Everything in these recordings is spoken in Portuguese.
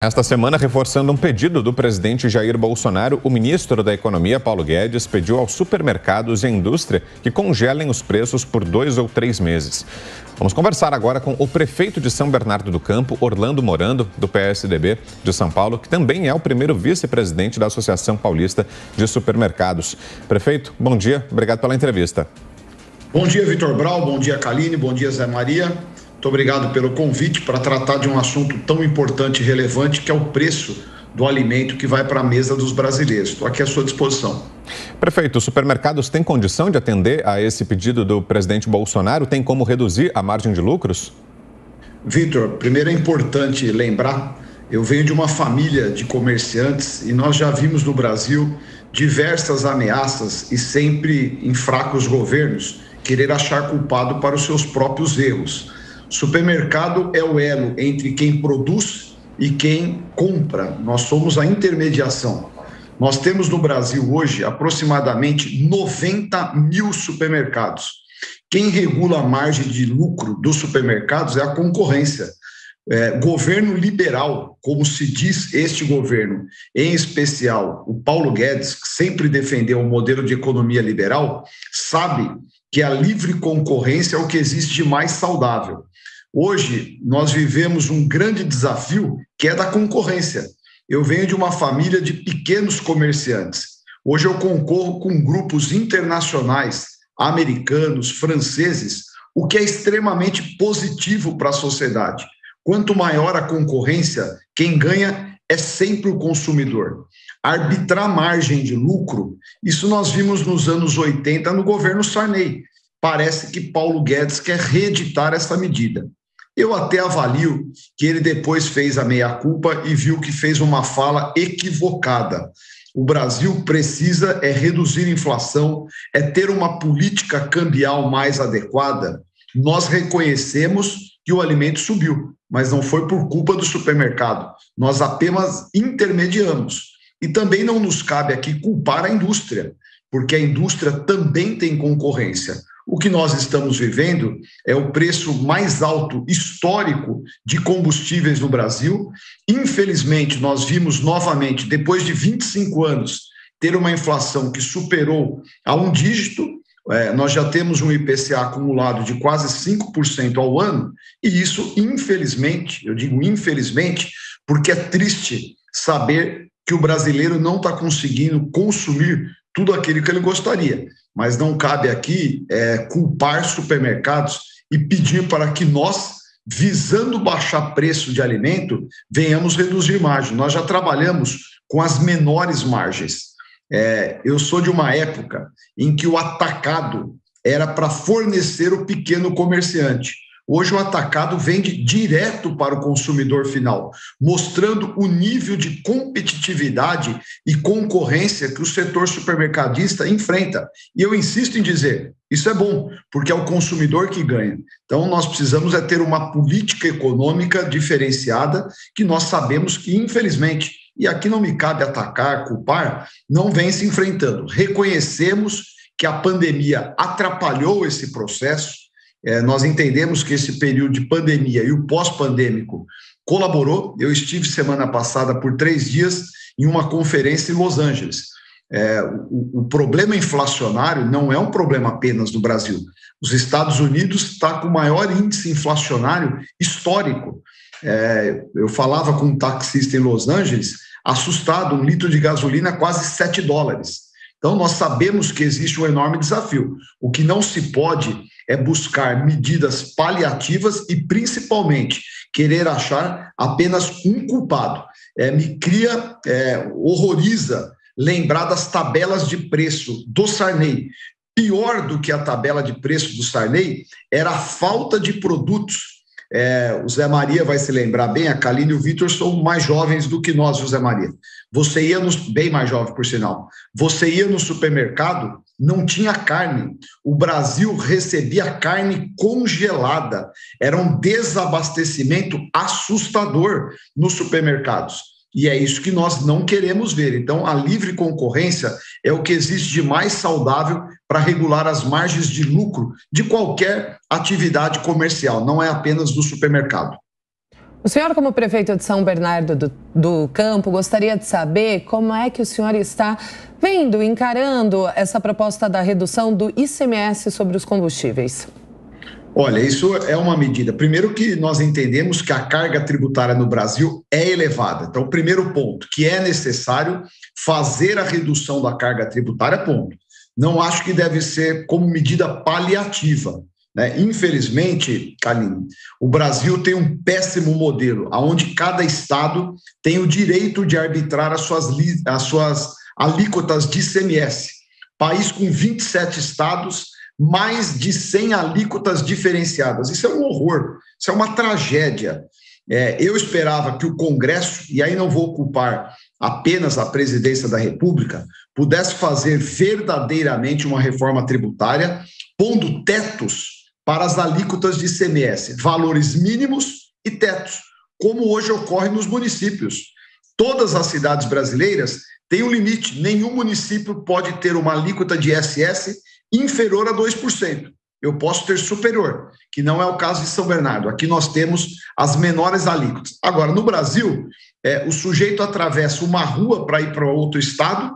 Esta semana, reforçando um pedido do presidente Jair Bolsonaro, o ministro da Economia, Paulo Guedes, pediu aos supermercados e à indústria que congelem os preços por 2 ou 3 meses. Vamos conversar agora com o prefeito de São Bernardo do Campo, Orlando Morando, do PSDB de São Paulo, que também é o primeiro vice-presidente da Associação Paulista de Supermercados. Prefeito, bom dia, obrigado pela entrevista. Bom dia, Vitor Brau, bom dia, Kaline, bom dia, Zé Maria. Muito obrigado pelo convite para tratar de um assunto tão importante e relevante que é o preço do alimento que vai para a mesa dos brasileiros. Estou aqui à sua disposição. Prefeito, os supermercados têm condição de atender a esse pedido do presidente Bolsonaro? Tem como reduzir a margem de lucros? Vitor, primeiro é importante lembrar, eu venho de uma família de comerciantes e nós já vimos no Brasil diversas ameaças e sempre em fracos governos querer achar culpado para os seus próprios erros. Supermercado é o elo entre quem produz e quem compra. Nós somos a intermediação. Nós temos no Brasil hoje aproximadamente 90 mil supermercados. Quem regula a margem de lucro dos supermercados é a concorrência. Governo liberal, como se diz este governo, em especial o Paulo Guedes, que sempre defendeu o modelo de economia liberal, sabe que a livre concorrência é o que existe de mais saudável. Hoje, nós vivemos um grande desafio que é da concorrência. Eu venho de uma família de pequenos comerciantes. Hoje eu concorro com grupos internacionais, americanos, franceses, o que é extremamente positivo para a sociedade. Quanto maior a concorrência, quem ganha é sempre o consumidor. Arbitrar margem de lucro, isso nós vimos nos anos 80 no governo Sarney. Parece que Paulo Guedes quer reeditar essa medida. Eu até avalio que ele depois fez a meia-culpa e viu que fez uma fala equivocada. O Brasil precisa reduzir a inflação, ter uma política cambial mais adequada. Nós reconhecemos que o alimento subiu, mas não foi por culpa do supermercado. Nós apenas intermediamos. E também não nos cabe aqui culpar a indústria, porque a indústria também tem concorrência. O que nós estamos vivendo é o preço mais alto histórico de combustíveis no Brasil. Infelizmente, nós vimos novamente, depois de 25 anos, ter uma inflação que superou a um dígito. Nós já temos um IPCA acumulado de quase 5% ao ano, e isso, infelizmente, eu digo infelizmente, porque é triste saber que o brasileiro não está conseguindo consumir tudo aquilo que ele gostaria. Mas não cabe aqui culpar supermercados e pedir para que nós, visando baixar preço de alimento, venhamos reduzir margem. Nós já trabalhamos com as menores margens. Eu sou de uma época em que o atacado era para fornecer o pequeno comerciante. Hoje o atacado vende direto para o consumidor final, mostrando o nível de competitividade e concorrência que o setor supermercadista enfrenta. E eu insisto em dizer, isso é bom, porque é o consumidor que ganha. Então nós precisamos ter uma política econômica diferenciada que nós sabemos que, infelizmente, e aqui não me cabe atacar, culpar, não vem se enfrentando. Reconhecemos que a pandemia atrapalhou esse processo. Nós entendemos que esse período de pandemia e o pós-pandêmico colaborou. Eu estive semana passada por 3 dias em uma conferência em Los Angeles. O problema inflacionário não é um problema apenas do Brasil. Os Estados Unidos está com o maior índice inflacionário histórico. Eu falava com um taxista em Los Angeles, assustado, 1 litro de gasolina quase $7. Então, nós sabemos que existe um enorme desafio. O que não se pode é buscar medidas paliativas e, principalmente, querer achar apenas um culpado. Horroriza lembrar das tabelas de preço do Sarney. Pior do que a tabela de preço do Sarney era a falta de produtos. O Zé Maria vai se lembrar bem, a Kaline e o Vitor são mais jovens do que nós, Zé Maria. Você ia bem mais jovem, por sinal. Você ia no supermercado, não tinha carne. O Brasil recebia carne congelada. Era um desabastecimento assustador nos supermercados. E é isso que nós não queremos ver. Então, a livre concorrência é o que existe de mais saudável para regular as margens de lucro de qualquer atividade comercial, não é apenas do supermercado. O senhor, como prefeito de São Bernardo do Campo, gostaria de saber como é que o senhor está vendo, encarando essa proposta da redução do ICMS sobre os combustíveis. Olha, isso é uma medida. Primeiro que nós entendemos que a carga tributária no Brasil é elevada. Então, primeiro ponto, que é necessário fazer a redução da carga tributária, ponto. Não acho que deve ser como medida paliativa. Infelizmente, Kaline, o Brasil tem um péssimo modelo, onde cada estado tem o direito de arbitrar as suas alíquotas de ICMS. País com 27 estados, mais de 100 alíquotas diferenciadas. Isso é um horror, isso é uma tragédia. Eu esperava que o Congresso, e aí não vou culpar apenas a presidência da República, pudesse fazer verdadeiramente uma reforma tributária, pondo tetos para as alíquotas de ICMS, valores mínimos e tetos, como hoje ocorre nos municípios. Todas as cidades brasileiras têm um limite, nenhum município pode ter uma alíquota de ISS inferior a 2%. Eu posso ter superior, que não é o caso de São Bernardo. Aqui nós temos as menores alíquotas. Agora, no Brasil, o sujeito atravessa uma rua para ir para outro estado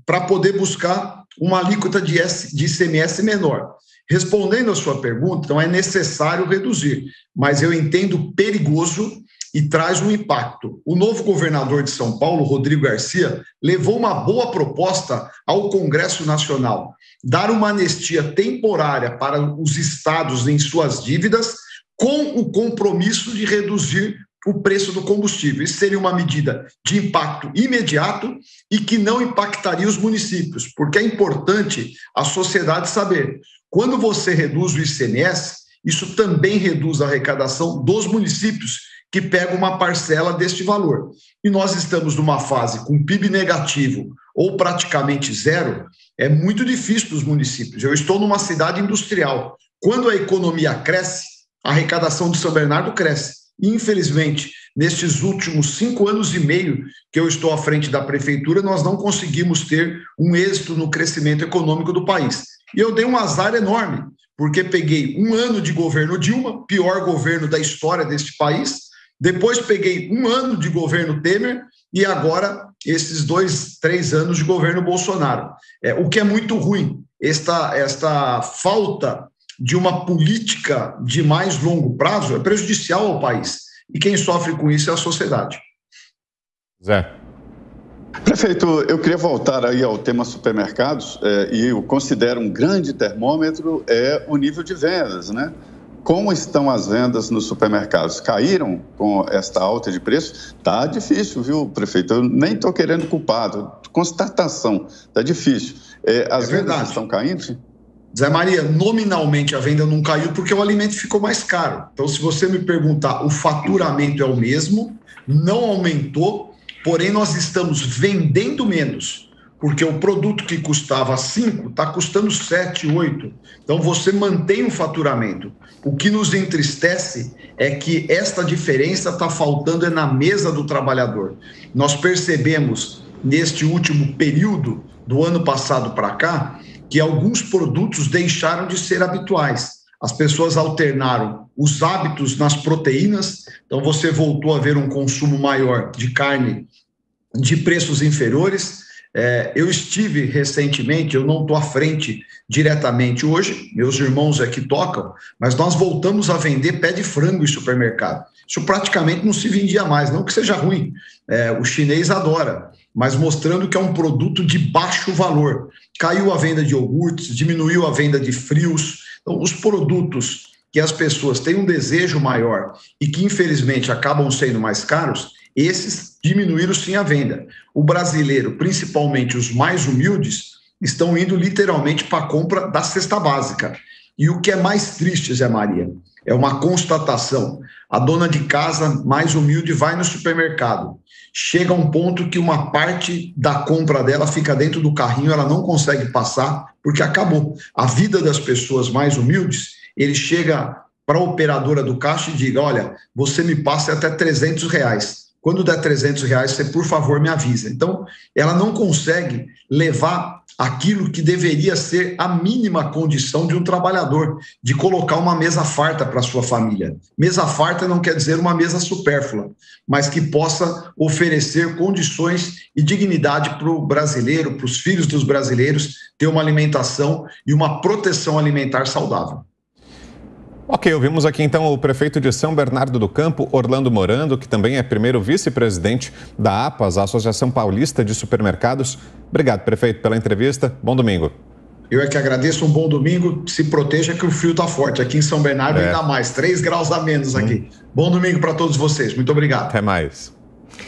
para poder buscar uma alíquota de ICMS menor. Respondendo a sua pergunta, então é necessário reduzir, mas eu entendo perigoso e traz um impacto. O novo governador de São Paulo, Rodrigo Garcia, levou uma boa proposta ao Congresso Nacional, dar uma anistia temporária para os estados em suas dívidas, com o compromisso de reduzir o preço do combustível. Isso seria uma medida de impacto imediato e que não impactaria os municípios, porque é importante a sociedade saber. Quando você reduz o ICMS, isso também reduz a arrecadação dos municípios que pegam uma parcela deste valor. E nós estamos numa fase com PIB negativo ou praticamente zero, é muito difícil para os municípios. Eu estou numa cidade industrial. Quando a economia cresce, a arrecadação de São Bernardo cresce. E, infelizmente, nestes últimos 5 anos e meio que eu estou à frente da prefeitura, nós não conseguimos ter um êxito no crescimento econômico do país. E eu dei um azar enorme, porque peguei 1 ano de governo Dilma, pior governo da história deste país, depois peguei 1 ano de governo Temer e agora esses 2, 3 anos de governo Bolsonaro. O que é muito ruim, esta falta de uma política de mais longo prazo é prejudicial ao país. E quem sofre com isso é a sociedade. Zé. Prefeito, eu queria voltar aí ao tema supermercados, e eu considero um grande termômetro o nível de vendas, né? Como estão as vendas nos supermercados? Caíram com esta alta de preço? Tá difícil, viu, prefeito? Eu nem estou querendo culpado. Constatação, tá difícil. As vendas estão caindo? Zé Maria, nominalmente a venda não caiu porque o alimento ficou mais caro. Então, se você me perguntar, o faturamento é o mesmo, não aumentou, porém nós estamos vendendo menos, porque o produto que custava 5 está custando 7, 8. Então, você mantém o faturamento. O que nos entristece é que esta diferença está faltando na mesa do trabalhador. Nós percebemos, neste último período, do ano passado para cá, que alguns produtos deixaram de ser habituais. As pessoas alternaram os hábitos nas proteínas, então você voltou a ver um consumo maior de carne de preços inferiores. Eu estive recentemente, eu não estou à frente diretamente hoje, meus irmãos é que tocam, mas nós voltamos a vender pé de frango em supermercado. Isso praticamente não se vendia mais, não que seja ruim, o chinês adora, mas mostrando que é um produto de baixo valor. Caiu a venda de iogurtes, diminuiu a venda de frios. Então, os produtos que as pessoas têm um desejo maior e que, infelizmente, acabam sendo mais caros, esses diminuíram sim a venda. O brasileiro, principalmente os mais humildes, estão indo literalmente para a compra da cesta básica. E o que é mais triste, Zé Maria, é uma constatação. A dona de casa mais humilde vai no supermercado. Chega a um ponto que uma parte da compra dela fica dentro do carrinho, ela não consegue passar, porque acabou. A vida das pessoas mais humildes, ele chega para a operadora do caixa e diga, olha, você me passa até R$300. quando der R$300, você, por favor, me avisa. Então, ela não consegue levar aquilo que deveria ser a mínima condição de um trabalhador, de colocar uma mesa farta para a sua família. Mesa farta não quer dizer uma mesa supérflua, mas que possa oferecer condições e dignidade para o brasileiro, para os filhos dos brasileiros, ter uma alimentação e uma proteção alimentar saudável. Ok, ouvimos aqui então o prefeito de São Bernardo do Campo, Orlando Morando, que também é primeiro vice-presidente da APAS, a Associação Paulista de Supermercados. Obrigado, prefeito, pela entrevista. Bom domingo. Eu é que agradeço, um bom domingo. Se proteja que o frio está forte. Aqui em São Bernardo ainda mais, 3 graus a menos aqui. Bom domingo para todos vocês. Muito obrigado. Até mais.